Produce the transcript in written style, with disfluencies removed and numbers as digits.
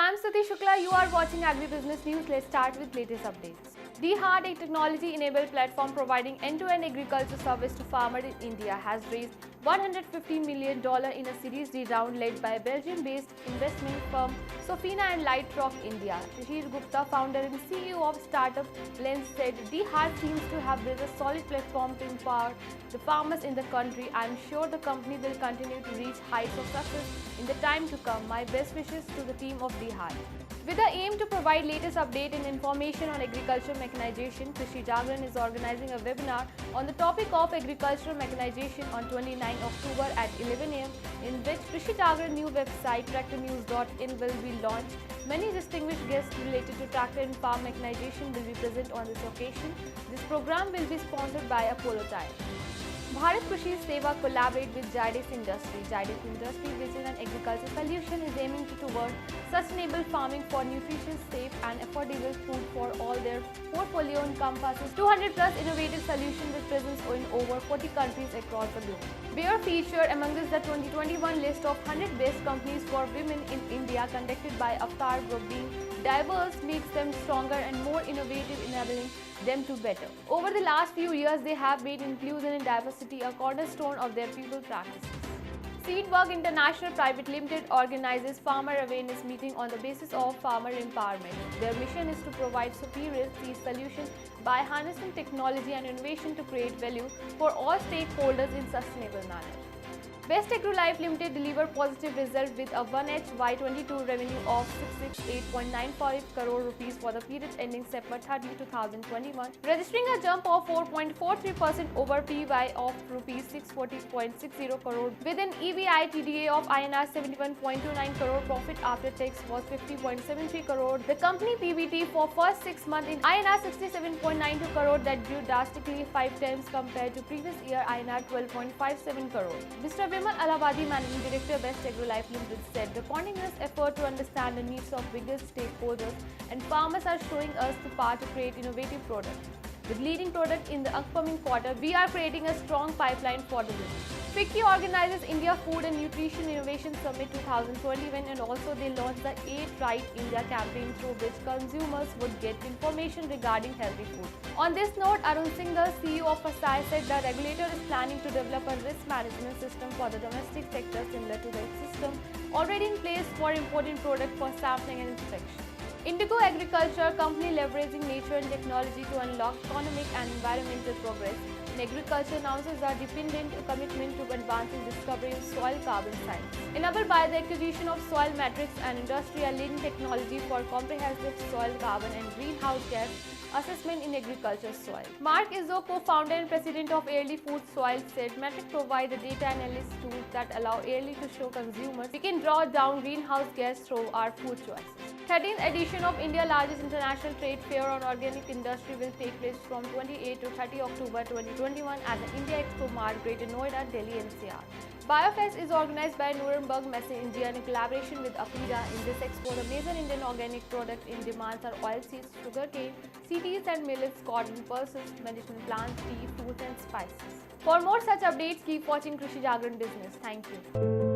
I'm Stuti Shukla. You are watching Agribusiness News. Let's start with latest updates. DeHaat, a technology-enabled platform providing end-to-end agriculture service to farmers in India, has raised $150 million in a Series D round led by Belgium-based investment firm Sofina and Lightrock India. Shishir Gupta, founder and CEO of startup Lens, said DeHaat seems to have built a solid platform to empower the farmers in the country. I'm sure the company will continue to reach heights of success in the time to come. My best wishes to the team of DeHaat. With the aim to provide latest update and information on agricultural mechanization, Krishi Jagran is organizing a webinar on the topic of agricultural mechanization on 29 October at 11 am, in which Krishi Jagran new website tractornews.in will be launched. Many distinguished guests related to tractor and farm mechanization will be present on this occasion. This program will be sponsored by Apollo Tyre. Bharat Krishi Seva collaborate with Zydus Industry. Zydus Industry Vision and Agriculture Solution is aiming toward sustainable farming for nutritious, safe and affordable food for all. Their portfolio encompasses 200 plus innovative solutions with presence in over 40 countries across the globe. Bayer featured amongst the 2021 list of 100 best companies for women in India conducted by Avtar Group. Being diverse makes them stronger and more innovative, enabling them to better. Over the last few years, they have made inclusion and diversity a cornerstone of their people practices. Seedwork International Private Limited organizes farmer awareness meeting on the basis of farmer empowerment. Their mission is to provide superior seed solutions by harnessing technology and innovation to create value for all stakeholders in sustainable manner. Best AgroLife Limited delivered positive result with a 1H Y22 revenue of 668.95 crore rupees for the period ending September 30, 2021, registering a jump of 4.43% over PY of rupees 640.60 crore with an EBITDA of INR 71.29 crore. Profit after tax was 50.73 crore. The company PBT for first 6 months in INR 67.92 crore, that grew drastically 5 times compared to previous year INR 12.57 crore. Mr. Vimal Allahabadi, Managing Director, Best AgroLife Limited, said the continuous effort to understand the needs of biggest stakeholders and farmers are showing us the path to create innovative products. With leading product in the upcoming quarter, we are creating a strong pipeline for the business. FICCI organizes India Food and Nutrition Innovation Summit 2021, and also they launched the Eat Right India campaign through which consumers would get information regarding healthy food. On this note, Arun Singhal, CEO of FSSAI, said the regulator is planning to develop a risk management system for the domestic sector similar to the system already in place for imported product for sampling and inspection. Indigo Agriculture, company leveraging nature and technology to unlock economic and environmental progress in agriculture, announces a dependent commitment to advancing discovery of soil carbon science, enabled by the acquisition of Soil Matrix, and industry a leading technology for comprehensive soil carbon and greenhouse gas assessment in agriculture soil. Mark Izzo, co-founder and president of Airly Food Soil, said Matrix provides a data analysis tool that allow Airly to show consumers we can draw down greenhouse gas through our food choices. 13th edition of India's largest international trade fair on organic industry will take place from 28 to 30 October 2021 at the India Expo Mart, Greater Noida, Delhi NCR. BioFest is organized by Nuremberg Messe India in collaboration with APIDA. In this expo, the major Indian organic products in demand are oilseeds, sugarcane, CDs and millets, cotton, pulses, medicinal plants, tea, fruits and spices. For more such updates, keep watching Krishi Jagran Business. Thank you.